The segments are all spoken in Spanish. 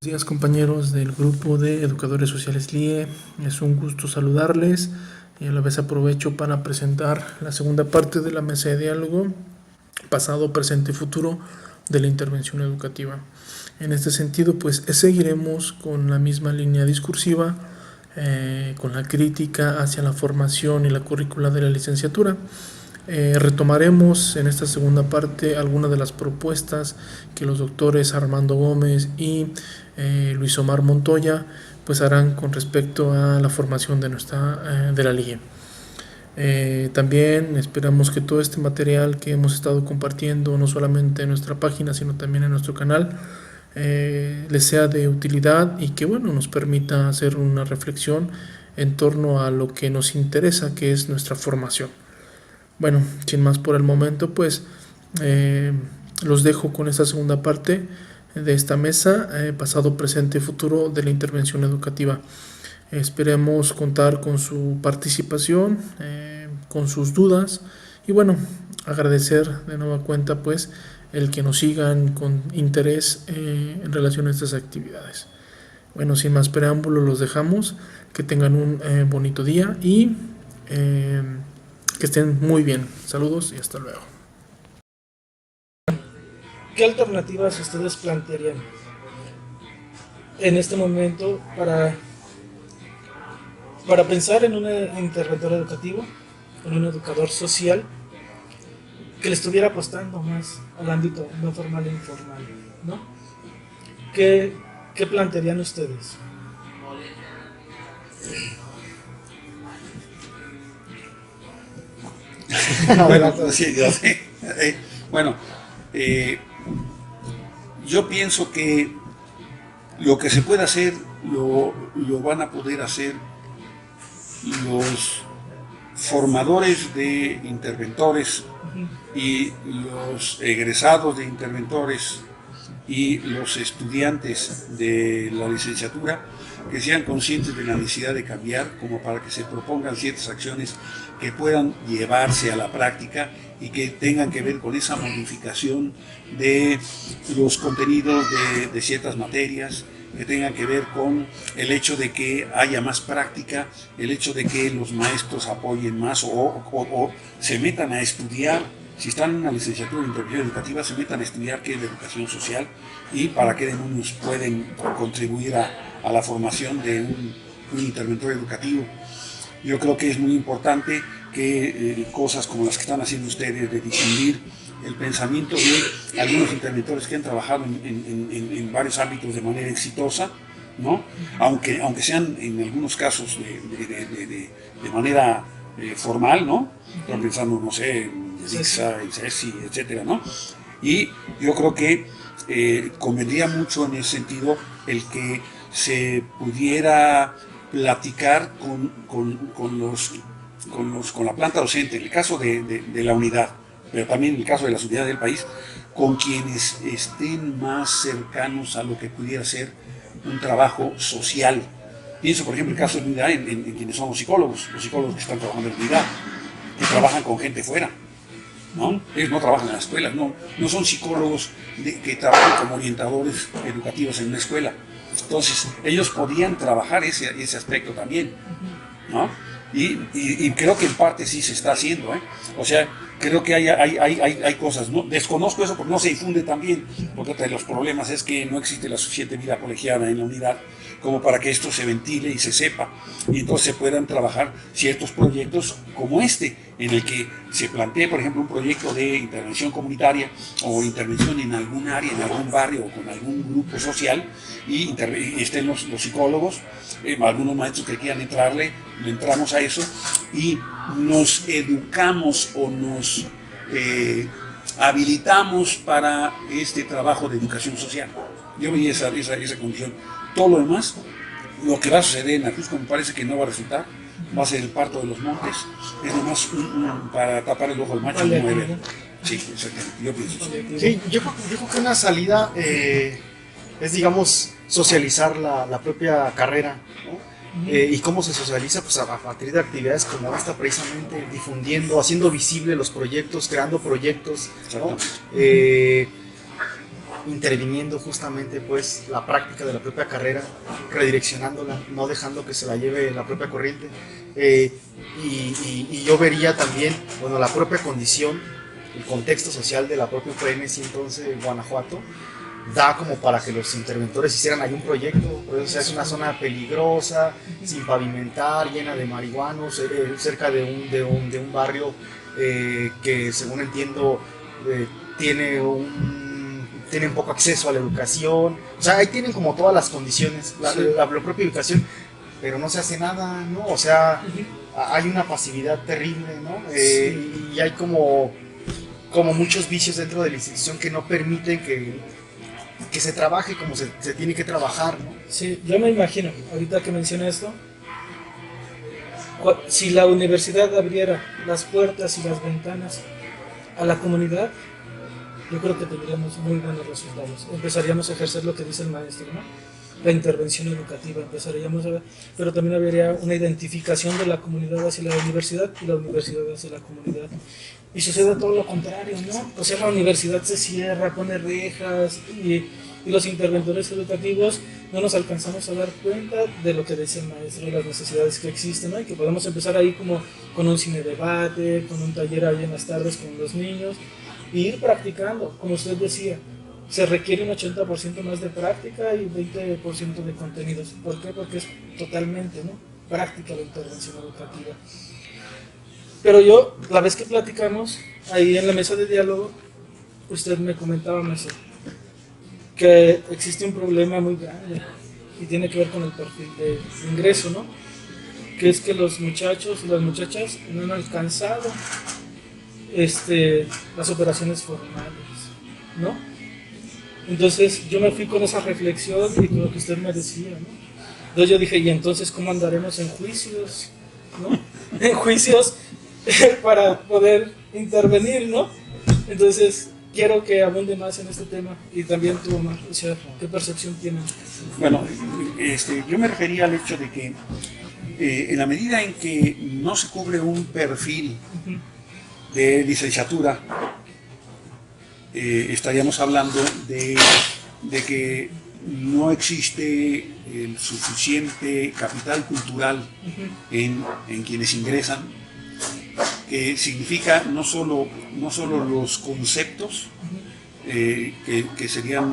Buenos días, compañeros del grupo de Educadores Sociales LIE. Es un gusto saludarles y a la vez aprovecho para presentar la segunda parte de la mesa de diálogo pasado, presente y futuro de la intervención educativa. En este sentido, pues seguiremos con la misma línea discursiva, con la crítica hacia la formación y la currícula de la licenciatura. Retomaremos en esta segunda parte algunas de las propuestas que los doctores Armando Gómez y Luis Omar Montoya pues harán con respecto a la formación de la LIE. También esperamos que todo este material que hemos estado compartiendo, no solamente en nuestra página, sino también en nuestro canal, les sea de utilidad y que nos permita hacer una reflexión en torno a lo que nos interesa, que es nuestra formación. Bueno, sin más por el momento, pues los dejo con esta segunda parte de esta mesa, pasado, presente y futuro de la intervención educativa. Esperemos contar con su participación, con sus dudas y agradecer de nueva cuenta pues el que nos sigan con interés en relación a estas actividades. Bueno, sin más preámbulo los dejamos, que tengan un bonito día y que estén muy bien. Saludos y hasta luego. ¿Qué alternativas ustedes plantearían en este momento para pensar en un interventor educativo, en un educador social que le estuviera apostando más al ámbito no formal e informal, ¿no? ¿Qué plantearían ustedes? Bueno, yo pienso que lo que se puede hacer lo van a poder hacer los formadores de interventores y los egresados de interventores y los estudiantes de la licenciatura, que sean conscientes de la necesidad de cambiar, como para que se propongan ciertas acciones que puedan llevarse a la práctica y que tengan que ver con esa modificación de los contenidos de ciertas materias, que tengan que ver con el hecho de que haya más práctica, el hecho de que los maestros apoyen más o se metan a estudiar. Si están en una licenciatura de intervención educativa, se metan a estudiar qué es la educación social y para qué demonios pueden contribuir a la formación de un interventor educativo. Yo creo que es muy importante que cosas como las que están haciendo ustedes, de difundir el pensamiento de algunos interventores que han trabajado en varios ámbitos de manera exitosa, ¿no? Aunque sean en algunos casos de manera formal, ¿no? Están pensando, no sé, en DICSA, CESI, etcétera, ¿no? Y yo creo que convendría mucho en ese sentido el que se pudiera platicar con la planta docente, en el caso de la unidad, pero también en el caso de las unidades del país, con quienes estén más cercanos a lo que pudiera ser un trabajo social. Pienso, por ejemplo, en el caso de la unidad en quienes son los psicólogos que están trabajando en la unidad, que trabajan con gente fuera, ¿no? Ellos no trabajan en las escuelas, no son psicólogos que trabajan como orientadores educativos en una escuela. Entonces, ellos podían trabajar ese aspecto también, ¿no? Y creo que en parte sí se está haciendo, ¿eh? O sea, creo que hay cosas, ¿no? Desconozco eso porque no se difunde también, porque otro de los problemas es que no existe la suficiente vida colegiada en la unidad como para que esto se ventile y se sepa, y entonces se puedan trabajar ciertos proyectos como este, en el que se plantee, por ejemplo, un proyecto de intervención comunitaria o intervención en algún área, en algún barrio o con algún grupo social, y estén los psicólogos, algunos maestros que quieran le entramos a eso y nos educamos o nos habilitamos para este trabajo de educación social. Yo vi esa condición. Todo lo demás, lo que va a suceder en Ajusco me parece que no va a resultar, va a ser el parto de los montes, es nomás para tapar el ojo al macho y no ver. Sí, exactamente, yo pienso eso. Sí, yo creo que una salida es, digamos, socializar la propia carrera, ¿no? ¿Y cómo se socializa? Pues a partir de actividades como esta, precisamente difundiendo, haciendo visible los proyectos, creando proyectos, ¿no? interviniendo justamente pues la práctica de la propia carrera, redireccionándola, no dejando que se la lleve la propia corriente. Y yo vería también, bueno, la propia condición, el contexto social de la propia UPN, entonces Guanajuato, da como para que los interventores hicieran ahí un proyecto. Pues, o sea, es una zona peligrosa, sin pavimentar, llena de marihuanos, cerca de un barrio que, según entiendo, tienen poco acceso a la educación. O sea, ahí tienen como todas las condiciones, la propia educación, pero no se hace nada, ¿no? O sea, hay una pasividad terrible, ¿no? Y hay como muchos vicios dentro de la institución que no permiten que se trabaje como se tiene que trabajar, ¿no? Sí, yo me imagino, ahorita que menciona esto, si la universidad abriera las puertas y las ventanas a la comunidad, yo creo que tendríamos muy buenos resultados. Empezaríamos a ejercer lo que dice el maestro, ¿no? La intervención educativa, empezaríamos a ver, pero también habría una identificación de la comunidad hacia la universidad y la universidad hacia la comunidad. Y sucede todo lo contrario, ¿no? O sea, la universidad se cierra, pone rejas y los interventores educativos no nos alcanzamos a dar cuenta de lo que dice el maestro, las necesidades que existen, ¿no? Y que podemos empezar ahí como con un cine debate, con un taller ahí en las tardes con los niños, e ir practicando, como usted decía. Se requiere un 80% más de práctica y 20% de contenidos. ¿Por qué? Porque es totalmente, ¿no?, práctica la intervención educativa. Pero yo, la vez que platicamos, ahí en la mesa de diálogo, usted me comentaba, maestro, que existe un problema muy grande y tiene que ver con el perfil de ingreso, ¿no? Que es que los muchachos y las muchachas no han alcanzado las operaciones formales, ¿no? Entonces yo me fui con esa reflexión y con lo que usted me decía, ¿no? Entonces yo dije, ¿y entonces cómo andaremos en juicios, ¿no? En juicios para poder intervenir, ¿no? Entonces quiero que abunde más en este tema y también tú, Omar, o sea, ¿qué percepción tienen? Bueno, yo me refería al hecho de que en la medida en que no se cubre un perfil de licenciatura, estaríamos hablando de que no existe el suficiente capital cultural en quienes ingresan, que significa no solo los conceptos, que serían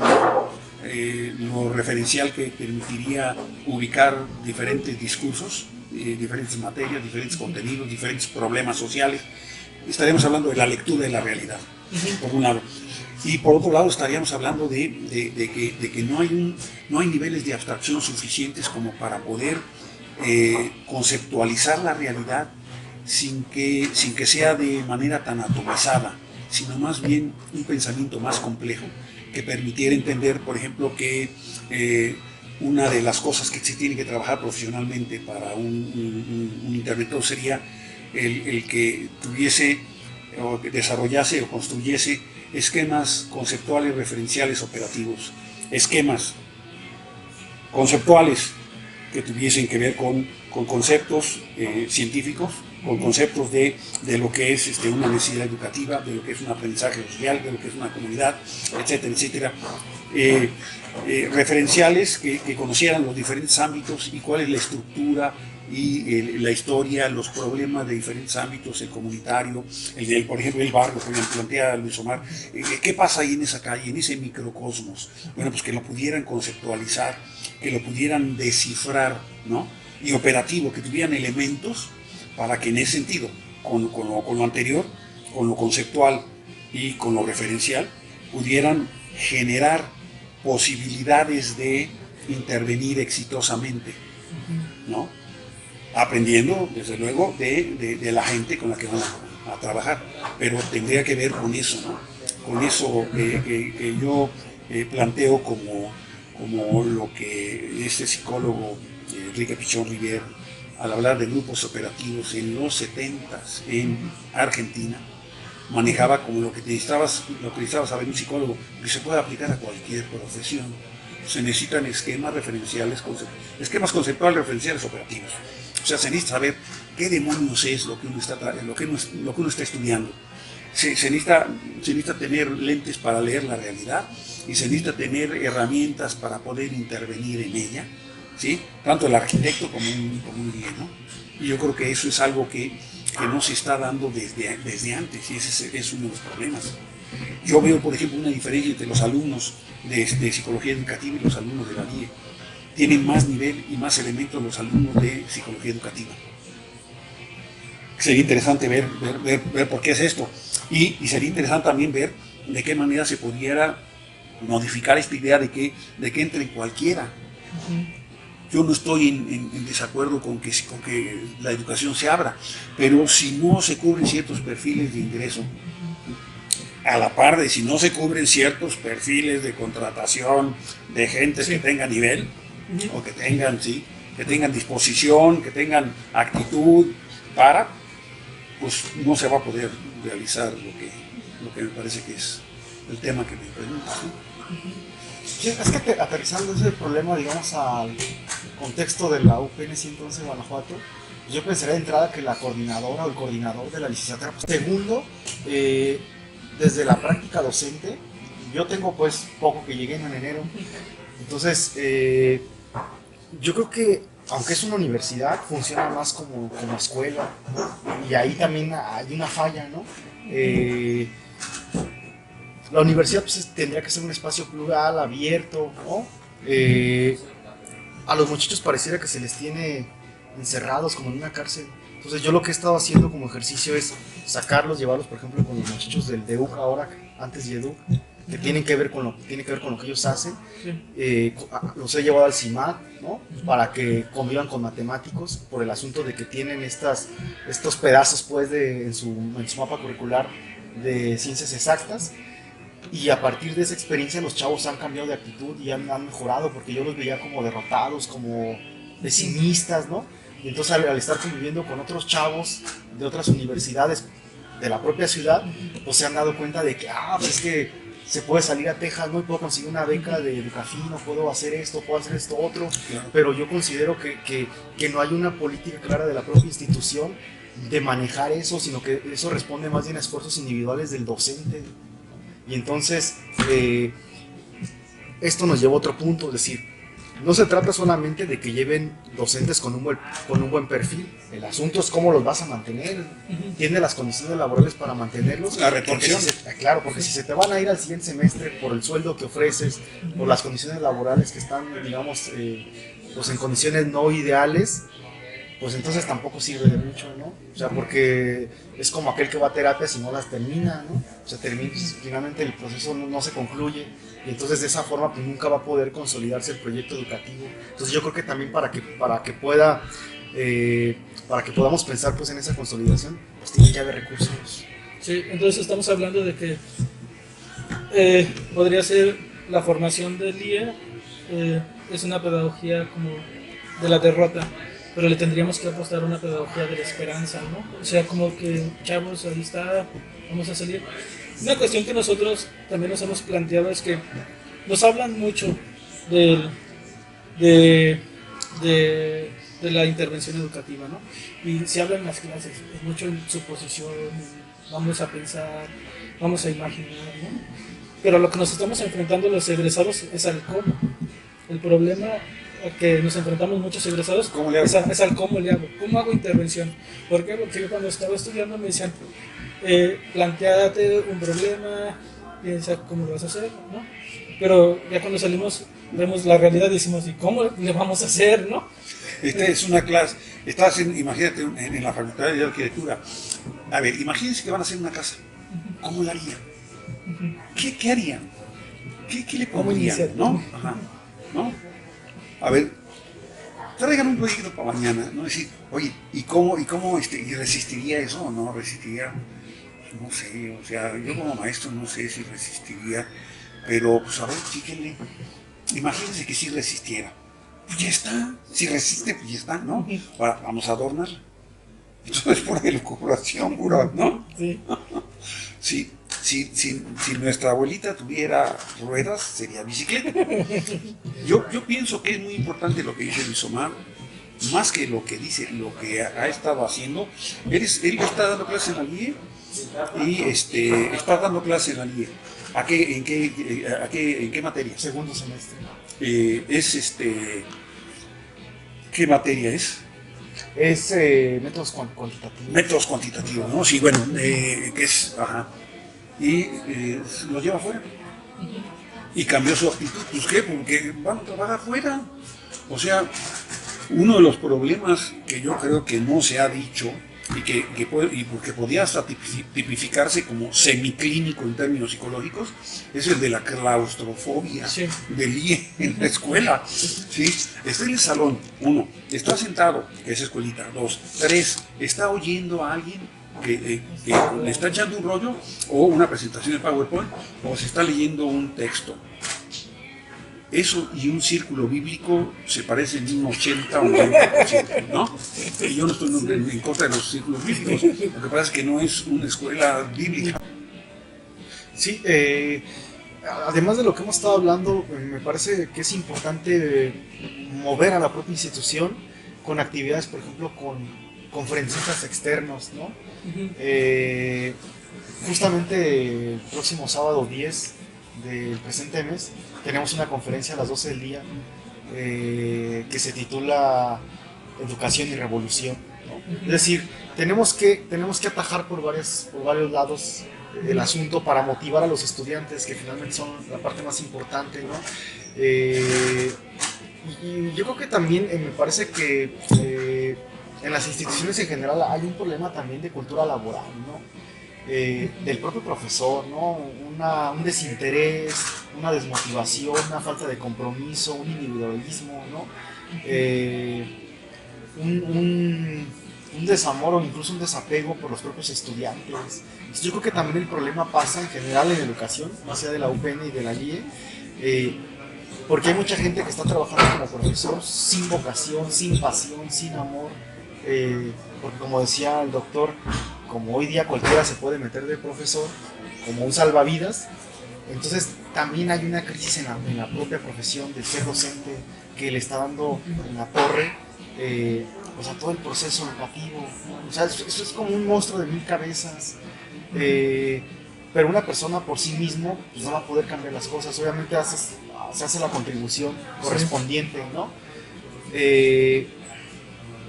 lo referencial que permitiría ubicar diferentes discursos, diferentes materias, diferentes contenidos, diferentes problemas sociales. Estaríamos hablando de la lectura de la realidad, por un lado. Y por otro lado estaríamos hablando de que no hay niveles de abstracción suficientes como para poder conceptualizar la realidad sin que sea de manera tan atomizada, sino más bien un pensamiento más complejo que permitiera entender, por ejemplo, que una de las cosas que se tiene que trabajar profesionalmente para un interventor sería el que tuviese o que desarrollase o construyese esquemas conceptuales, referenciales, operativos, esquemas conceptuales que tuviesen que ver con conceptos científicos, con conceptos de lo que es una necesidad educativa, de lo que es un aprendizaje social, de lo que es una comunidad, etcétera, etcétera. Referenciales que conocieran los diferentes ámbitos y cuál es la estructura y la historia, los problemas de diferentes ámbitos, el comunitario, por ejemplo, el barrio, que plantea Luis Omar. ¿Qué pasa ahí en esa calle, en ese microcosmos? Bueno, pues que lo pudieran conceptualizar, que lo pudieran descifrar, ¿no? Y operativo, que tuvieran elementos para que en ese sentido, con lo anterior, con lo conceptual y con lo referencial, pudieran generar posibilidades de intervenir exitosamente, ¿no? Aprendiendo, desde luego, de la gente con la que van a trabajar, pero tendría que ver con eso, ¿no? Con eso que yo planteo como lo que este psicólogo Enrique Pichón Rivière, al hablar de grupos operativos en los 70s en Argentina, manejaba como lo que necesitaba saber un psicólogo, que se puede aplicar a cualquier profesión. Se necesitan esquemas referenciales, esquemas conceptuales, referenciales, operativos. O sea, se necesita saber qué demonios es lo que uno está estudiando, se necesita tener lentes para leer la realidad y se necesita tener herramientas para poder intervenir en ella, ¿sí? Tanto el arquitecto como un guía, ¿no? Y yo creo que eso es algo que no se está dando desde antes, y ese es uno de los problemas. Yo veo, por ejemplo, una diferencia entre los alumnos de psicología educativa y los alumnos de la LIE. Tienen más nivel y más elementos los alumnos de psicología educativa. Sería interesante ver por qué es esto. Y sería interesante también ver de qué manera se pudiera modificar esta idea de que entre cualquiera. Yo no estoy en desacuerdo con que la educación se abra, pero si no se cubren ciertos perfiles de ingreso, a la par de si no se cubren ciertos perfiles de contratación de gentes que tengan nivel, o que tengan disposición, que tengan actitud pues no se va a poder realizar lo que me parece que es el tema que me preguntas, ¿no? Sí, es que aterrizando ese problema, digamos, al contexto de la UPN 111 Guanajuato, yo pensaría de entrada que la coordinadora o el coordinador de la licenciatura, pues, segundo, desde la práctica docente, yo tengo pues poco que llegué en enero, entonces yo creo que aunque es una universidad, funciona más como escuela, ¿no? Y ahí también hay una falla, ¿no? La universidad pues, tendría que ser un espacio plural, abierto, ¿no? A los muchachos pareciera que se les tiene encerrados como en una cárcel. Entonces yo lo que he estado haciendo como ejercicio es sacarlos, llevarlos, por ejemplo, con los muchachos del DEUC ahora, antes de EDUC, que tienen que ver con lo que ellos hacen. Los he llevado al CIMAD, ¿no? Para que convivan con matemáticos, por el asunto de que tienen estos pedazos pues, en su mapa curricular de ciencias exactas. Y a partir de esa experiencia los chavos han cambiado de actitud y han mejorado, porque yo los veía como derrotados, como pesimistas, ¿no? Y entonces al estar conviviendo con otros chavos de otras universidades de la propia ciudad, pues se han dado cuenta de que, pues es que se puede salir a Texas, ¿no? Y puedo conseguir una beca de Educafino, puedo hacer esto otro, claro. Pero yo considero que no hay una política clara de la propia institución de manejar eso, sino que eso responde más bien a esfuerzos individuales del docente. Y entonces esto nos lleva a otro punto, es decir, no se trata solamente de que lleven docentes con un buen perfil, el asunto es cómo los vas a mantener, tiene las condiciones laborales para mantenerlos. La retención. Porque si se te van a ir al siguiente semestre por el sueldo que ofreces, por las condiciones laborales que están, digamos, pues en condiciones no ideales, pues entonces tampoco sirve de mucho, ¿no? O sea, porque es como aquel que va a terapia si no las termina, ¿no? O sea, finalmente el proceso no se concluye y entonces de esa forma pues nunca va a poder consolidarse el proyecto educativo. Entonces yo creo que también para que podamos pensar pues en esa consolidación, pues tiene que haber recursos. Sí, entonces estamos hablando de que podría ser la formación del IE, es una pedagogía como de la derrota, pero le tendríamos que apostar a una pedagogía de la esperanza, ¿no? O sea, como que, chavos, ahí está, vamos a salir. Una cuestión que nosotros también nos hemos planteado es que nos hablan mucho de la intervención educativa, ¿no? Y se habla en las clases, mucho en suposición, vamos a pensar, vamos a imaginar, ¿no? Pero lo que nos estamos enfrentando los egresados es al cómo. El problema que nos enfrentamos muchos egresados es al cómo le hago, cómo hago intervención. ¿Por qué? Porque yo cuando estaba estudiando me decían, planteate un problema, piensa cómo lo vas a hacer, ¿no? Pero ya cuando salimos vemos la realidad y decimos, ¿y cómo le vamos a hacer, no? Esta es una clase, imagínate en la Facultad de Arquitectura. A ver, imagínense que van a hacer una casa. ¿Cómo la harían? ¿Qué harían? ¿Qué le pondrían? ¿No? Ajá. ¿No? A ver, traigan un proyecto para mañana, ¿no? Decir, oye, ¿y cómo y resistiría eso o no resistiría? No sé, o sea, yo como maestro no sé si resistiría, pero pues a ver, chíquenle. Imagínense que si resistiera. Pues ya está, si resiste, pues ya está, ¿no? Ahora, vamos a adornarla. Eso es por elucubración pura, ¿no? Sí. Si nuestra abuelita tuviera ruedas, sería bicicleta. Yo pienso que es muy importante lo que dice Luis Omar, más que lo que dice, lo que ha estado haciendo. Él está dando clases en la LIE y está dando clase en la LIE. ¿En qué materia? Segundo semestre. ¿Qué materia es? Es métodos cuantitativos. Métodos cuantitativos, ¿no? Sí, bueno, que es, ajá. Y lo lleva afuera. Y cambió su actitud. Pues qué, porque van a trabajar afuera. O sea, uno de los problemas que yo creo que no se ha dicho y porque podía hasta tipificarse como semiclínico en términos psicológicos, es el de la claustrofobia del IE en la escuela. ¿Sí? Está en el salón, 1, está sentado, que es escuelita, 2, 3, está oyendo a alguien que le está echando un rollo o una presentación de PowerPoint o se está leyendo un texto. Eso y un círculo bíblico se parecen en un 80 o un 90%, ¿no? Y yo no estoy en contra de los círculos bíblicos, lo que pasa es que no es una escuela bíblica. Sí, además de lo que hemos estado hablando, me parece que es importante mover a la propia institución con actividades, por ejemplo, con conferencistas externos, ¿no? Justamente el próximo sábado 10 del presente mes tenemos una conferencia a las 12 del día que se titula Educación y Revolución, ¿no? Es decir, tenemos que atajar por varios lados el asunto para motivar a los estudiantes, que finalmente son la parte más importante, ¿no? Y yo creo que también me parece que en las instituciones en general hay un problema también de cultura laboral, ¿no? Del propio profesor, ¿no? Un desinterés, una desmotivación, una falta de compromiso, un individualismo, ¿no? Un desamor o incluso un desapego por los propios estudiantes. Entonces, yo creo que también el problema pasa en general en educación, más allá de la UPN y de la LIE, porque hay mucha gente que está trabajando como profesor sin vocación, sin pasión, sin amor, porque como decía el doctor, como hoy día cualquiera se puede meter de profesor como un salvavidas, entonces también hay una crisis en la propia profesión del ser docente que le está dando en la torre pues a todo el proceso educativo, ¿no? O sea, eso es como un monstruo de 1000 cabezas, pero una persona por sí mismo pues no va a poder cambiar las cosas, obviamente se hace la contribución correspondiente, ¿no?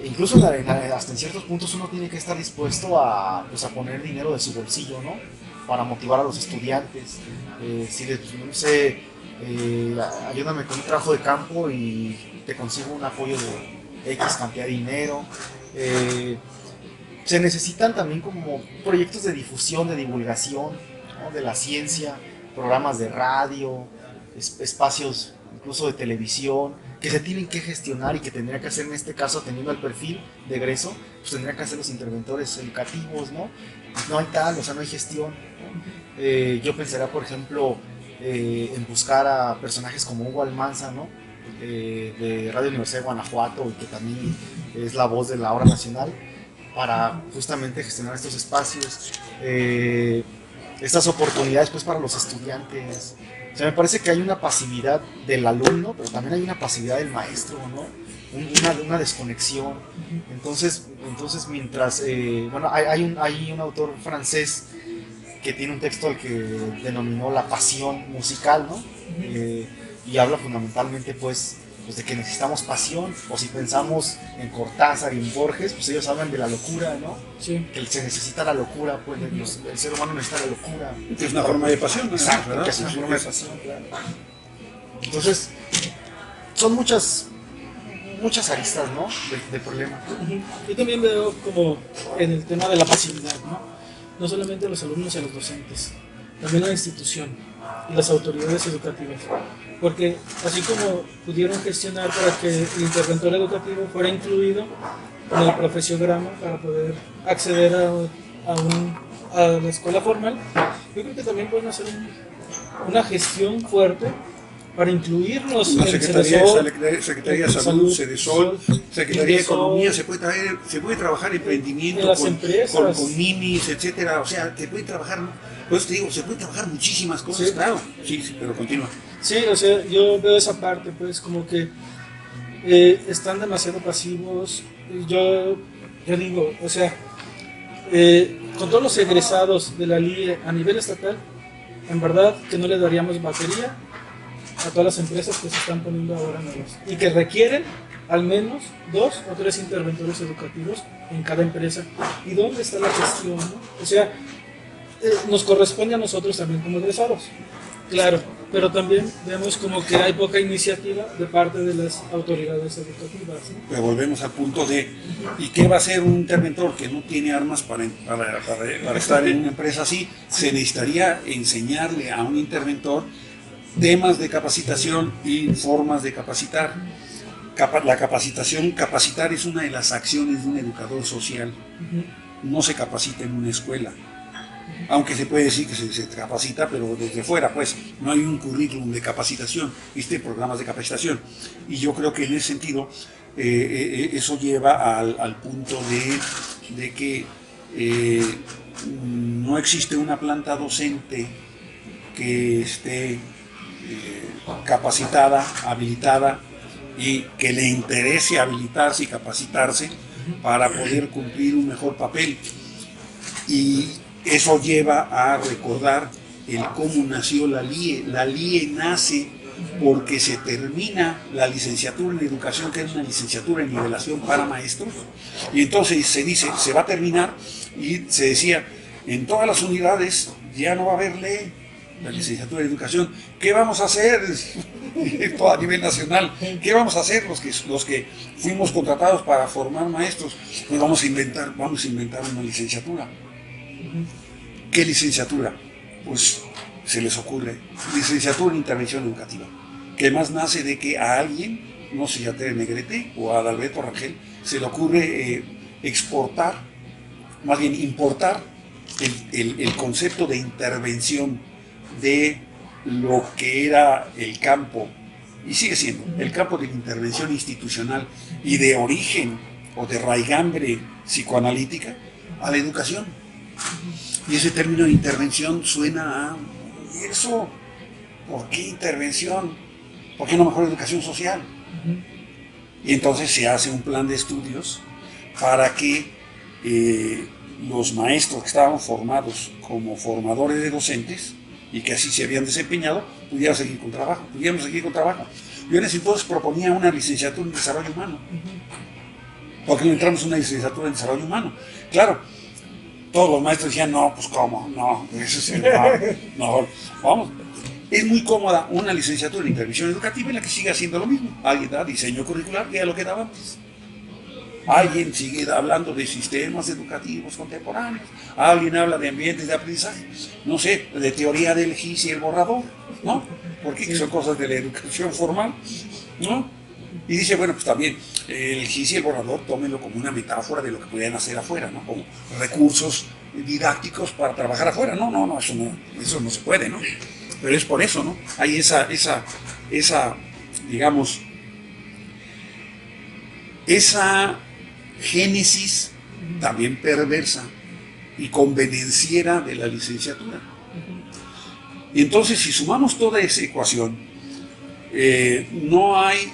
Incluso hasta en ciertos puntos uno tiene que estar dispuesto a poner dinero de su bolsillo, ¿no? Para motivar a los estudiantes. Si les, no sé, ayúdame con un trabajo de campo y te consigo un apoyo de X cantidad de dinero. Se necesitan también como proyectos de difusión, de divulgación, ¿no? De la ciencia, programas de radio, espacios incluso de televisión, que se tienen que gestionar y que tendría que hacer en este caso, atendiendo al perfil de egreso, pues tendrían que hacer los interventores educativos, ¿no? No hay tal, o sea, no hay gestión, ¿no? Yo pensaría, por ejemplo, en buscar a personajes como Hugo Almanza, ¿no? De Radio Universidad de Guanajuato, y que también es la voz de la Hora Nacional, para justamente gestionar estos espacios, estas oportunidades pues para los estudiantes. O sea, me parece que hay una pasividad del alumno, pero también hay una pasividad del maestro, ¿no? Una desconexión. Entonces mientras, bueno, hay un autor francés que tiene un texto al que denominó la pasión musical, ¿no? Y habla fundamentalmente, pues de que necesitamos pasión, o si pensamos en Cortázar y en Borges, pues ellos hablan de la locura, ¿no? Sí. Que se necesita la locura, pues el ser humano necesita la locura. Que es una forma de pasión, ¿no? Exacto, ¿verdad? que es una forma de pasión, claro. Entonces, son muchas aristas, ¿no? Del problema. Yo también veo como en el tema de la pasividad, ¿no? No solamente a los alumnos y a los docentes, también a la institución y las autoridades educativas. Porque así como pudieron gestionar para que el interventor educativo fuera incluido en el profesiograma para poder acceder a la escuela formal, yo creo que también pueden hacer una gestión fuerte para incluirnos La en Secretaría de Salud, Cedesol, Secretaría de Economía, se puede trabajar emprendimiento con minis, etcétera, o sea, se puede trabajar, pues te digo, se puede trabajar muchísimas cosas, sí. Claro, sí, pero continúa. Sí, o sea, yo veo esa parte, pues, como que están demasiado pasivos. Yo digo, o sea, con todos los egresados de la LIE a nivel estatal, en verdad que no le daríamos batería a todas las empresas que se están poniendo ahora nuevas y que requieren al menos 2 o 3 interventores educativos en cada empresa. ¿Y dónde está la gestión, no? O sea, nos corresponde a nosotros también como egresados, claro, pero también vemos como que hay poca iniciativa de parte de las autoridades educativas, ¿no? Pero volvemos al punto de, ¿y qué va a hacer un interventor que no tiene armas para estar en una empresa así? Se necesitaría enseñarle a un interventor temas de capacitación y formas de capacitar. La capacitación, capacitar es una de las acciones de un educador social. No se capacita en una escuela. Aunque se puede decir que se capacita, pero desde fuera, pues, no hay un currículum de capacitación, ¿viste? Programas de capacitación. Y yo creo que en ese sentido, eso lleva al punto de que no existe una planta docente que esté capacitada, habilitada, y que le interese habilitarse y capacitarse para poder cumplir un mejor papel. Y eso lleva a recordar el cómo nació la LIE. La LIE nace porque se termina la licenciatura en educación, que es una licenciatura en nivelación para maestros, y entonces se dice, se va a terminar, y se decía, en todas las unidades ya no va a haber ley, la licenciatura en educación. ¿Qué vamos a hacer? A nivel nacional, ¿qué vamos a hacer los que fuimos contratados para formar maestros? Pues vamos a inventar una licenciatura. ¿Qué licenciatura? Pues se les ocurre, licenciatura en intervención educativa, que más nace de que a alguien, no sé si a Tere Negrete o a Adalberto Rangel, se le ocurre importar el concepto de intervención de lo que era el campo, y sigue siendo, el campo de la intervención institucional y de origen o de raigambre psicoanalítica, a la educación. Y ese término de intervención suena a eso. ¿Por qué intervención? ¿Por qué no mejor educación social? Y entonces se hace un plan de estudios para que los maestros que estaban formados como formadores de docentes y que así se habían desempeñado, pudiéramos seguir con trabajo. Yo en ese entonces proponía una licenciatura en desarrollo humano. ¿Por qué no entramos en una licenciatura en desarrollo humano? Claro, todos los maestros decían, no, pues cómo, no, eso es no, vamos. Es muy cómoda una licenciatura en intervención educativa en la que sigue haciendo lo mismo. Alguien da diseño curricular, que era lo que daba antes. Alguien sigue hablando de sistemas educativos contemporáneos, alguien habla de ambientes de aprendizaje, no sé, de teoría del GIS y el borrador, ¿no? Porque son cosas de la educación formal, ¿no? Y dice, bueno, pues también el GIS y el borrador tómenlo como una metáfora de lo que podían hacer afuera, ¿no? Como recursos didácticos para trabajar afuera. No, eso no se puede, ¿no? Pero es por eso, ¿no? Hay esa digamos, esa génesis también perversa y convenenciera de la licenciatura. Y entonces, si sumamos toda esa ecuación, no hay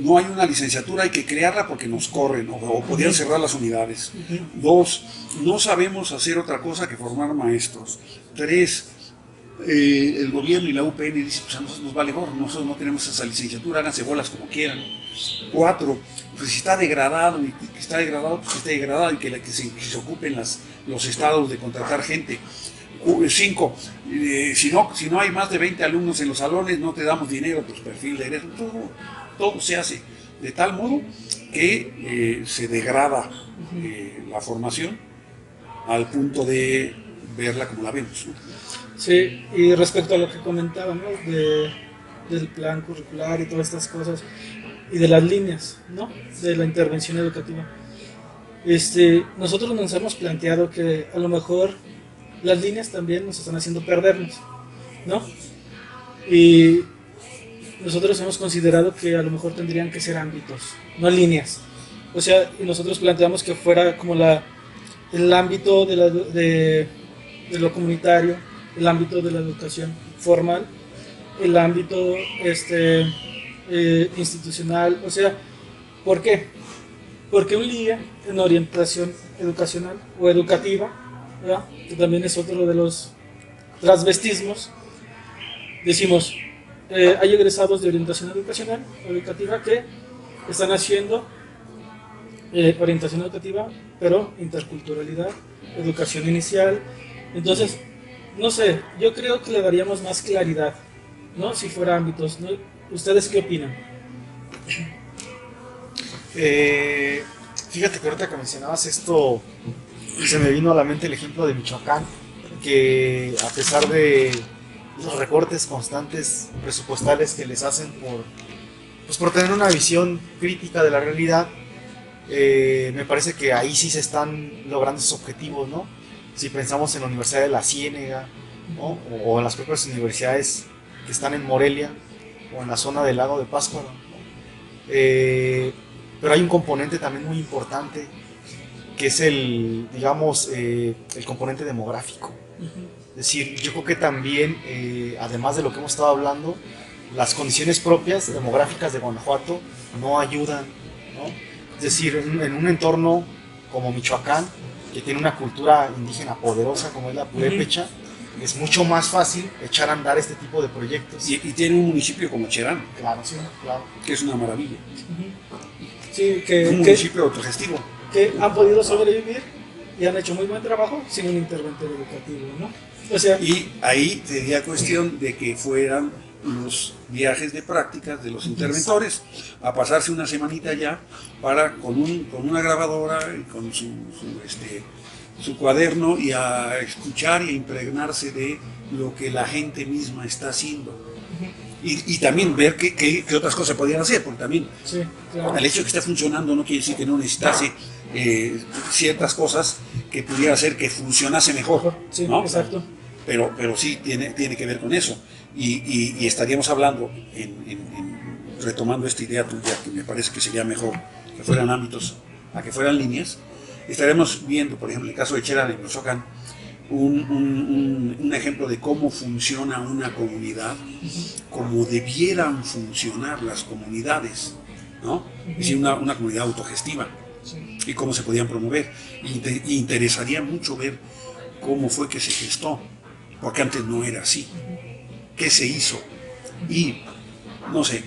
una licenciatura, hay que crearla porque nos corren o podrían cerrar las unidades. 2, no sabemos hacer otra cosa que formar maestros. 3, el gobierno y la UPN dicen, pues a nosotros nos vale gorro, nosotros no tenemos esa licenciatura, háganse bolas como quieran. 4, pues si está degradado, y que está degradado, pues que esté degradado y que se ocupen los estados de contratar gente. 5, si no hay más de 20 alumnos en los salones, no te damos dinero, pues perfil de egreso. Todo se hace de tal modo que se degrada la formación al punto de verla como la vemos, ¿no? Sí, y respecto a lo que comentaba, ¿no? Del plan curricular y todas estas cosas, y de las líneas, ¿no? De la intervención educativa. Nosotros nos hemos planteado que a lo mejor las líneas también nos están haciendo perdernos, ¿no? Y nosotros hemos considerado que a lo mejor tendrían que ser ámbitos, no líneas. O sea, y nosotros planteamos que fuera como el ámbito de lo comunitario, el ámbito de la educación formal, el ámbito institucional. O sea, ¿por qué? Porque un día en orientación educacional o educativa, ¿verdad?, que también es otro de los transvestismos, decimos, hay egresados de orientación educacional o educativa que están haciendo orientación educativa, pero interculturalidad, educación inicial. Entonces, no sé, yo creo que le daríamos más claridad, ¿no?, si fuera ámbitos, ¿no? ¿Ustedes qué opinan? Fíjate que ahorita que mencionabas esto, se me vino a la mente el ejemplo de Michoacán, que a pesar de los recortes constantes presupuestales que les hacen por tener una visión crítica de la realidad, me parece que ahí sí se están logrando esos objetivos, ¿no? Si pensamos en la Universidad de La Ciénega, ¿no?, o en las propias universidades que están en Morelia o en la zona del lago de Pátzcuaro, ¿no? Pero hay un componente también muy importante que es el componente demográfico. Es decir, yo creo que también, además de lo que hemos estado hablando, las condiciones propias demográficas de Guanajuato no ayudan, ¿no? Es decir, en un entorno como Michoacán, que tiene una cultura indígena poderosa como es la purépecha, es mucho más fácil echar a andar este tipo de proyectos. Y tiene un municipio como Cherán. Claro, sí, claro. Que es una maravilla. Sí, Un municipio autogestivo. Que han podido sobrevivir y han hecho muy buen trabajo sin un interventor educativo, ¿no? O sea, y ahí sería cuestión de que fueran los viajes de prácticas de los interventores a pasarse una semanita allá para con una grabadora y con su cuaderno y a escuchar y a impregnarse de lo que la gente misma está haciendo. Y también ver qué otras cosas podían hacer, porque también sí, claro, el hecho de que esté funcionando no quiere decir que no necesitase ciertas cosas que pudiera hacer que funcionase mejor, sí, ¿no? exacto. Pero sí tiene que ver con eso. Y estaríamos hablando, retomando esta idea tuya, que me parece que sería mejor que fueran ámbitos a que fueran líneas, estaríamos viendo, por ejemplo, el caso de Cherán en Michoacán, un ejemplo de cómo funciona una comunidad, cómo debieran funcionar las comunidades, ¿no? Es decir, una comunidad autogestiva, y cómo se podían promover. Y interesaría mucho ver cómo fue que se gestó, porque antes no era así. ¿Qué se hizo? Y, no sé,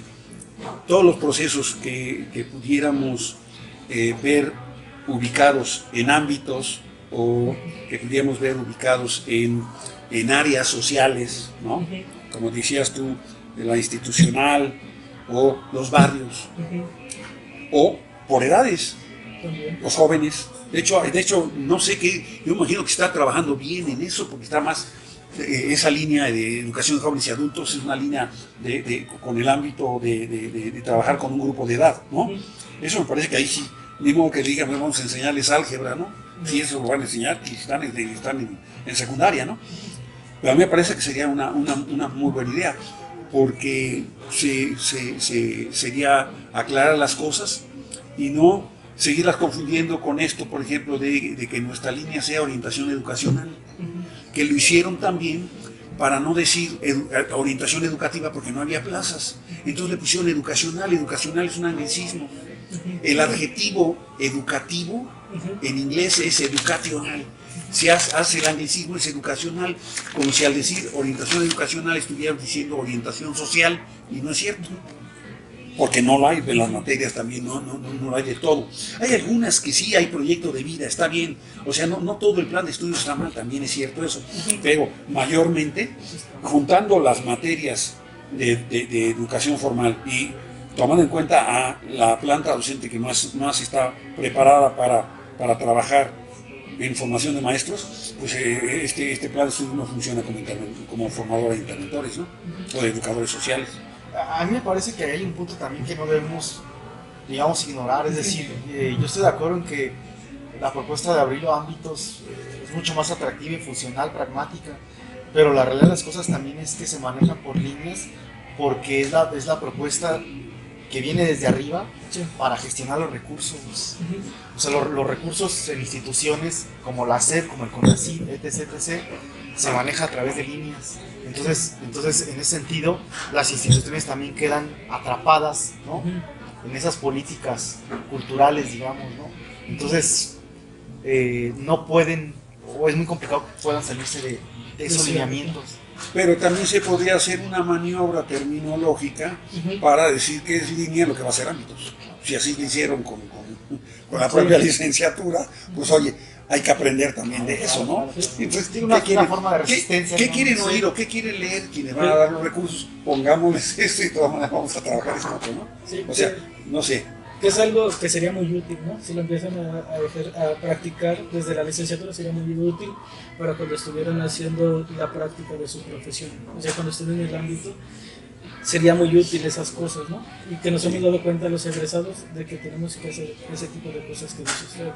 todos los procesos que pudiéramos ver ubicados en ámbitos o que pudiéramos ver ubicados en áreas sociales, ¿no? Como decías tú, la institucional o los barrios, o por edades, los jóvenes. De hecho, no sé qué, yo imagino que está trabajando bien en eso, porque está más, esa línea de educación de jóvenes y adultos es una línea con el ámbito de trabajar con un grupo de edad, ¿no? Eso me parece que ahí sí, ni modo que digan, vamos a enseñarles álgebra, ¿no? Sí, eso lo van a enseñar, y están en secundaria, ¿no? Pero a mí me parece que sería una muy buena idea, porque sería aclarar las cosas y no seguirlas confundiendo con esto, por ejemplo, de que nuestra línea sea orientación educacional, que lo hicieron también para no decir orientación educativa porque no había plazas. Entonces le pusieron educacional. Educacional es un anglicismo. El adjetivo educativo en inglés es educational. Si hace el anglicismo es educacional, como si al decir orientación educacional estuvieran diciendo orientación social, y no es cierto. Porque no lo hay de las materias también, no lo hay de todo. Hay algunas que sí hay proyecto de vida, está bien. O sea, no todo el plan de estudios está mal, también es cierto eso. Pero mayormente, juntando las materias de educación formal y tomando en cuenta a la planta docente que más está preparada para trabajar en formación de maestros, pues este plan de estudios no funciona como formador de interventores, ¿no? O de educadores sociales. A mí me parece que hay un punto también que no debemos, digamos, ignorar. Es decir, yo estoy de acuerdo en que la propuesta de abrir ámbitos es mucho más atractiva y funcional, pragmática, pero la realidad de las cosas también es que se maneja por líneas, porque es la propuesta que viene desde arriba para gestionar los recursos. O sea, los recursos en instituciones como la SED, como el CONACYT, etc., se maneja a través de líneas. Entonces, en ese sentido, las instituciones también quedan atrapadas, ¿no? en esas políticas culturales, digamos, ¿no? Entonces, no pueden, o es muy complicado que puedan salirse de esos lineamientos. Pero también se podría hacer una maniobra terminológica para decir que es línea lo que va a ser ámbitos. Si así lo hicieron con la propia licenciatura, pues oye, hay que aprender también de eso, ¿no? Entonces, tiene una forma de resistencia. ¿Qué ¿no? quieren oír o qué quieren leer quienes van a dar los recursos? Pongámosles esto y de todas maneras vamos a trabajar esto, ¿no? Sí, o sea, no sé. Que es algo que sería muy útil, ¿no? Si lo empiezan a practicar desde la licenciatura sería muy útil para cuando estuvieran haciendo la práctica de su profesión. O sea, cuando estén en el ámbito, sería muy útil esas cosas, ¿no? Y que nos hemos dado cuenta los egresados de que tenemos que hacer ese tipo de cosas que dice usted, ¿no?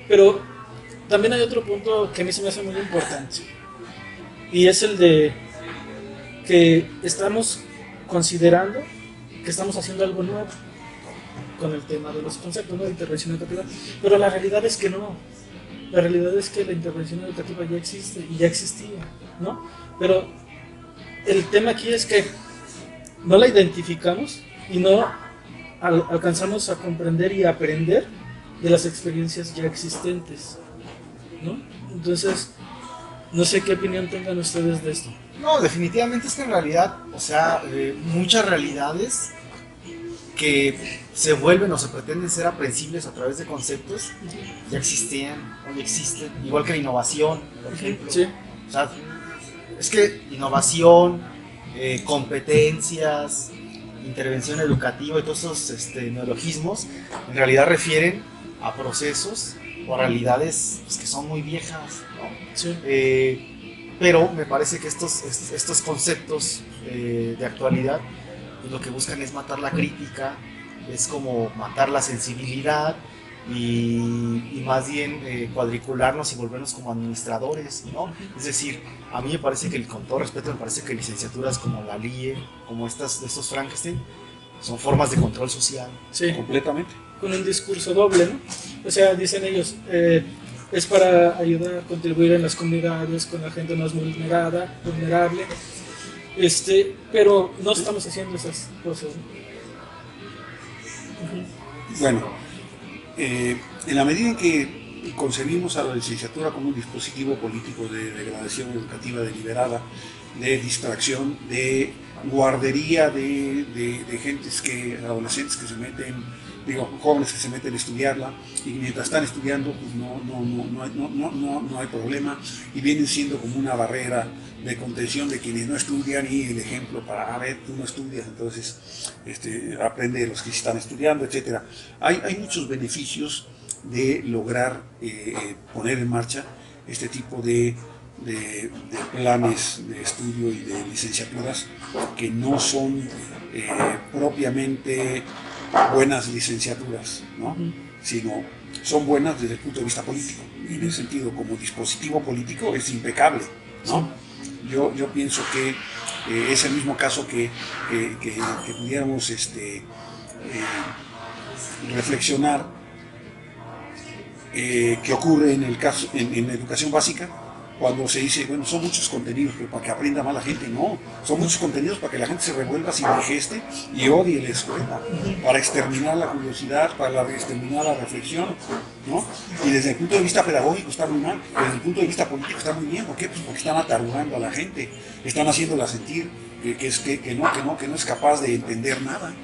Pero también hay otro punto que a mí se me hace muy importante. Y es el de que estamos considerando que estamos haciendo algo nuevo con el tema de los conceptos, ¿no? De intervención educativa, pero la realidad es que no. La realidad es que la intervención educativa ya existe y ya existía, ¿no? Pero el tema aquí es que no la identificamos y no alcanzamos a comprender y a aprender de las experiencias ya existentes, ¿no? Entonces, no sé qué opinión tengan ustedes de esto. No, definitivamente es que en realidad, o sea, muchas realidades que se vuelven o se pretenden ser aprensibles a través de conceptos ya existían o ya existen, igual que la innovación, por ejemplo. Sí. O sea, es que innovación, competencias, intervención educativa y todos esos neologismos en realidad refieren a procesos o a realidades pues, que son muy viejas, ¿no? Sí. Pero me parece que estos conceptos de actualidad pues lo que buscan es matar la crítica, es como matar la sensibilidad y más bien cuadricularnos y volvernos como administradores, ¿no? Es decir, a mí me parece que, con todo respeto, me parece que licenciaturas como la LIE, como estos Frankenstein, son formas de control social. Sí. Completamente. Con un discurso doble, ¿no? O sea, dicen ellos, es para ayudar a contribuir en las comunidades con la gente más vulnerable, pero no estamos haciendo esas cosas, ¿no? Bueno, en la medida en que concebimos a la licenciatura como un dispositivo político de degradación educativa deliberada, de distracción, de guardería de gentes adolescentes que se meten, jóvenes que se meten a estudiarla y mientras están estudiando pues no hay problema y vienen siendo como una barrera de contención de quienes no estudian y el ejemplo para, a ver, tú no estudias, entonces aprende de los que están estudiando, etc. Hay muchos beneficios de lograr poner en marcha este tipo de planes de estudio y de licenciaturas que no son propiamente buenas licenciaturas, ¿no? Sino son buenas desde el punto de vista político. Y en ese sentido, como dispositivo político, es impecable, ¿no? Yo pienso que es el mismo caso que pudiéramos reflexionar que ocurre en el caso en la educación básica, cuando se dice, bueno, son muchos contenidos, pero para que aprenda más la gente, no, son muchos contenidos para que la gente se revuelva, se indigeste y odie la escuela, para exterminar la curiosidad, para exterminar la reflexión, ¿no? Y desde el punto de vista pedagógico está muy mal, desde el punto de vista político está muy bien. ¿Por qué? Pues porque están atarugando a la gente, están haciéndola sentir que no es capaz de entender nada.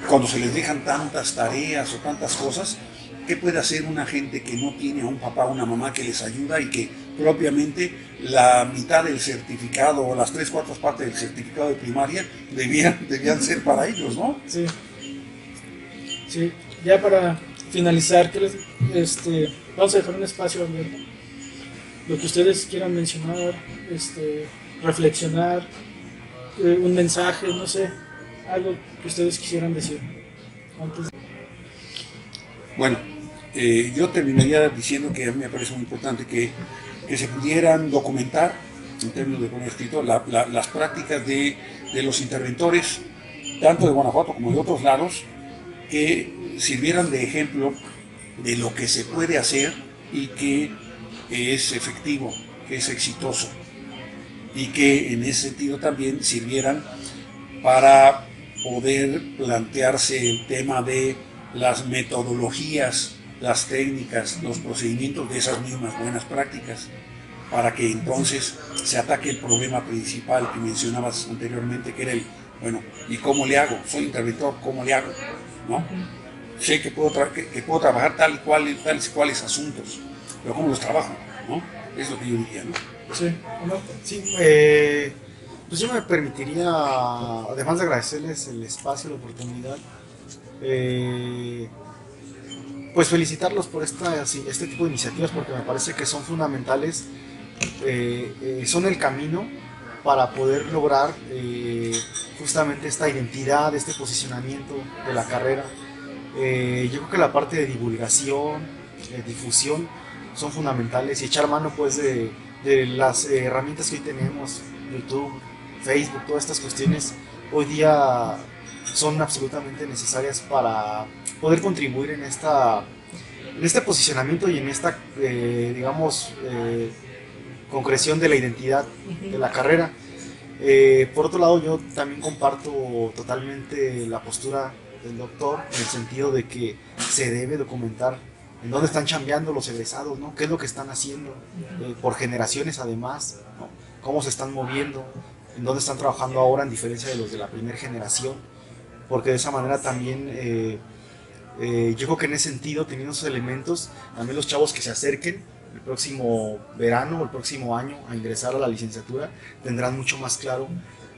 Cuando se les dejan tantas tareas o tantas cosas, ¿qué puede hacer una gente que no tiene a un papá o una mamá que les ayuda y que propiamente la mitad del certificado o las 3/4 partes del certificado de primaria debían ser para ellos, ¿no? Sí. Sí. Ya para finalizar, vamos a dejar un espacio abierto. Lo que ustedes quieran mencionar, reflexionar, un mensaje, no sé, algo que ustedes quisieran decir antes. Bueno, yo terminaría diciendo que a mí me parece muy importante que se pudieran documentar, en términos de poner escrito, las prácticas de los interventores, tanto de Guanajuato como de otros lados, que sirvieran de ejemplo de lo que se puede hacer y que es efectivo, que es exitoso, y que en ese sentido también sirvieran para poder plantearse el tema de las metodologías, las técnicas, los procedimientos de esas mismas buenas prácticas, para que entonces se ataque el problema principal que mencionabas anteriormente, que era el, bueno, ¿y cómo le hago? Soy interventor, ¿cómo le hago? ¿No? Sé que puedo trabajar tales y cuales asuntos, pero ¿cómo los trabajo? ¿No? Es lo que yo diría, ¿no? Sí, ¿no? Sí, pues yo me permitiría, además de agradecerles el espacio, la oportunidad, pues felicitarlos por este tipo de iniciativas, porque me parece que son fundamentales, son el camino para poder lograr justamente esta identidad, este posicionamiento de la carrera. Yo creo que la parte de divulgación, difusión, son fundamentales, y echar mano pues de las herramientas que hoy tenemos, YouTube, Facebook, todas estas cuestiones hoy día son absolutamente necesarias para poder contribuir en este posicionamiento y en esta, concreción de la identidad de la carrera. Por otro lado, yo también comparto totalmente la postura del doctor, en el sentido de que se debe documentar en dónde están chambeando los egresados, ¿no? ¿Qué es lo que están haciendo? Por generaciones además, ¿no? ¿Cómo se están moviendo? ¿En dónde están trabajando ahora, en diferencia de los de la primera generación? Porque de esa manera también, yo creo que en ese sentido, teniendo esos elementos, también los chavos que se acerquen el próximo verano o el próximo año a ingresar a la licenciatura tendrán mucho más claro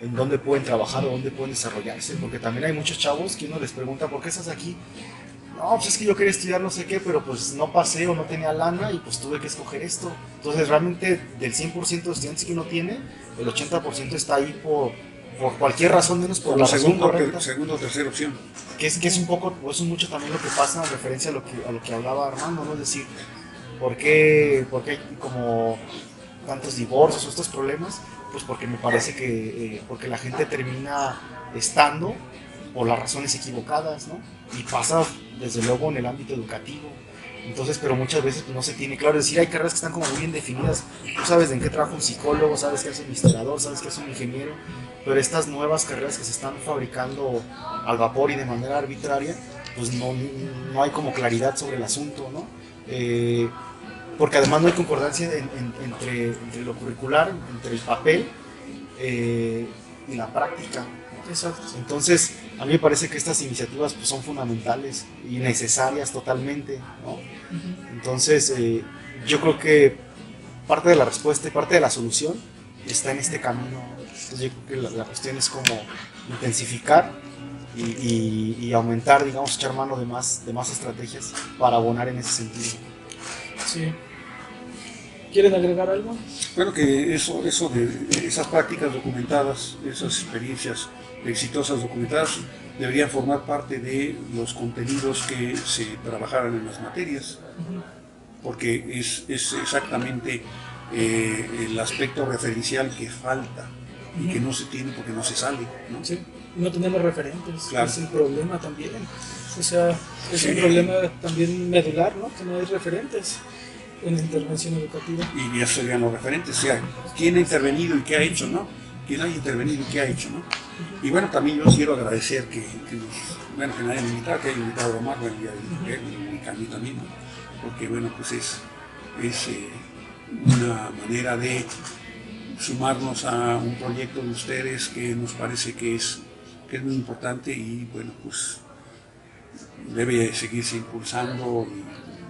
en dónde pueden trabajar o dónde pueden desarrollarse, porque también hay muchos chavos que uno les pregunta, ¿por qué estás aquí? No, pues es que yo quería estudiar no sé qué, pero pues no pasé o no tenía lana y pues tuve que escoger esto. Entonces realmente del 100% de estudiantes que uno tiene, el 80% está ahí por cualquier razón, menos por la razón correcta. Segunda o tercera opción. Que es un poco, o es mucho también lo que pasa en referencia a lo que hablaba Armando, ¿no? Es decir, ¿por qué hay como tantos divorcios o estos problemas? Pues porque me parece que porque la gente termina estando por las razones equivocadas, ¿no? Y pasa desde luego en el ámbito educativo. Entonces, pero muchas veces pues, no se tiene claro. Es decir, hay carreras que están como muy bien definidas. Tú sabes en qué trabaja un psicólogo, sabes que es un historiador, sabes que es un ingeniero, pero estas nuevas carreras que se están fabricando al vapor y de manera arbitraria, pues no hay como claridad sobre el asunto, ¿no? Porque además no hay concordancia entre lo curricular, entre el papel y la práctica. Exacto. Entonces, a mí me parece que estas iniciativas pues, son fundamentales y necesarias totalmente, ¿no? Entonces, yo creo que parte de la respuesta y parte de la solución está en este camino. Entonces, yo creo que la cuestión es como intensificar y aumentar, digamos, echar mano de más estrategias para abonar en ese sentido. Sí. ¿Quieren agregar algo? Bueno, que eso de esas prácticas documentadas, esas experiencias exitosas documentadas, deberían formar parte de los contenidos que se trabajaran en las materias, porque es exactamente el aspecto referencial que falta y que no se tiene porque no se sale, ¿no? Sí, no tenemos referentes, claro. Es el problema también. O sea, es un problema también medular, ¿no? Que no hay referentes en la intervención educativa. Y ya serían los referentes, o sea, quién ha intervenido y qué ha hecho, ¿no? Quién ha intervenido y qué ha hecho, ¿no? Y bueno, también yo quiero agradecer que me hayan invitado, que hayan invitado a Omar, bueno, y a mí también, ¿no? Porque bueno, pues es una manera de sumarnos a un proyecto de ustedes que nos parece que es muy importante y bueno, pues debe seguirse impulsando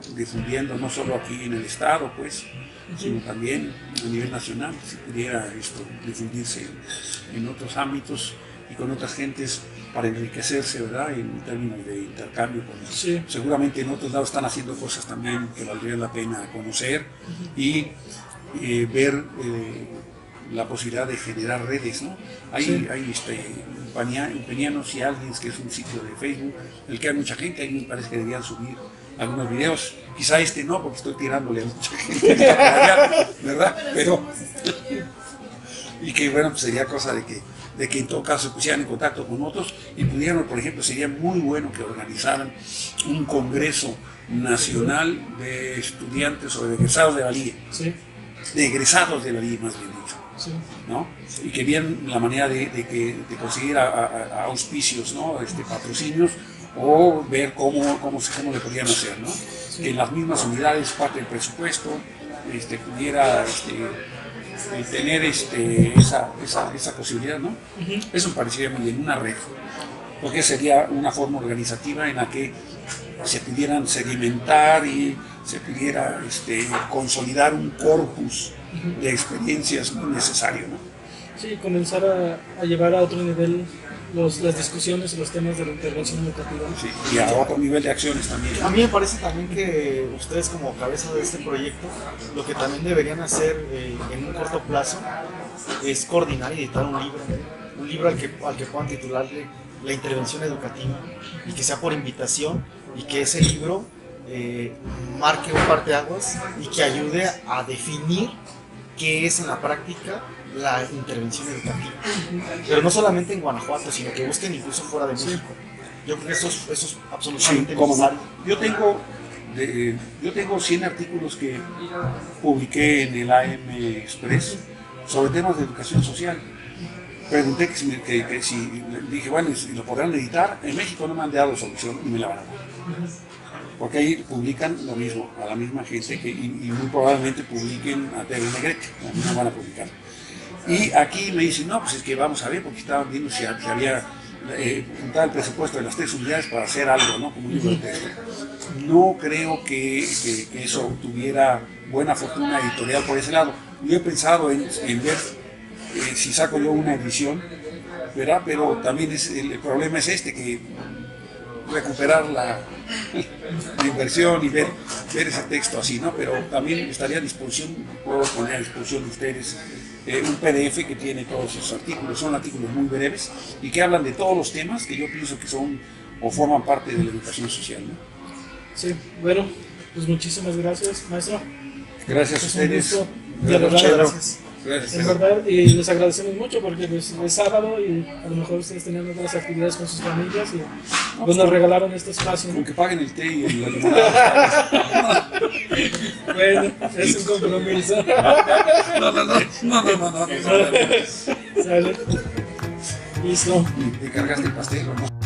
y difundiendo, no solo aquí en el estado, pues, sino también a nivel nacional, si pudiera esto difundirse en otros ámbitos y con otras gentes para enriquecerse, ¿verdad?, en términos de intercambio. Sí. Seguramente en otros lados están haciendo cosas también que valdría la pena conocer y ver la posibilidad de generar redes, ¿no? Hay Peñanos y alguien que es un sitio de Facebook, en el que hay mucha gente, ahí me parece que deberían subir algunos videos, quizá no, porque estoy tirándole a mucha gente, ¿verdad? Pero, y que bueno, pues sería cosa de que en todo caso se pusieran en contacto con otros y pudieran, por ejemplo, sería muy bueno que organizaran un congreso nacional de estudiantes o de egresados de la LIE, Sí. de egresados de la LIE más bien dicho, Sí. ¿no? Y que vieran la manera de conseguir auspicios, ¿no? Patrocinios, o ver cómo le podían hacer, ¿no? Sí. Que en las mismas unidades, parte del presupuesto, pudiera tener esa posibilidad, ¿no? Ujú. Eso me parecería muy bien, una red, porque sería una forma organizativa en la que se pudieran sedimentar y se pudiera consolidar un corpus de experiencias muy necesario, ¿no? Sí, comenzar a llevar a otro nivel las discusiones y los temas de la intervención educativa. Sí, y a otro nivel de acciones también. A mí me parece también que ustedes como cabeza de este proyecto, lo que también deberían hacer en un corto plazo es coordinar y editar un libro al que puedan titularle La intervención educativa, y que sea por invitación, y que ese libro marque un parteaguas y que ayude a definir qué es en la práctica la intervención educativa. Pero no solamente en Guanajuato, sino que busquen incluso fuera de México. Yo creo que eso es absolutamente Sí, cómo no. necesario. Yo tengo 100 artículos que publiqué en el AM Express sobre temas de educación social. Pregunté que si dije, bueno, si lo podrán editar. En México no me han dado solución y me la van a dar. Porque ahí publican lo mismo, a la misma gente, y muy probablemente publiquen a TV Negrete, no van a publicar. Y aquí me dicen, no, pues es que vamos a ver, porque estaban viendo si había juntado el presupuesto de las 3 unidades para hacer algo, ¿no? Como un libro de texto. No creo que eso tuviera buena fortuna editorial por ese lado. Yo he pensado en ver si saco yo una edición, ¿verdad? Pero también el problema es que recuperar la inversión y ver ese texto así, ¿no? Pero también estaría a disposición, puedo poner a disposición de ustedes un PDF que tiene todos esos artículos. Son artículos muy breves y que hablan de todos los temas que yo pienso que son o forman parte de la educación social, ¿no? Sí, bueno, pues muchísimas gracias, maestro. Gracias a Es un ustedes. gusto, de verdad. Gracias. Gracias, En Pedro. verdad, y les agradecemos mucho porque pues, es sábado y a lo mejor ustedes tenían otras actividades con sus familias y pues, nos regalaron este espacio. Con que paguen el té y la limonada. Bueno, es un compromiso. No. Sale. Listo. ¿Te cargaste el pastel o no?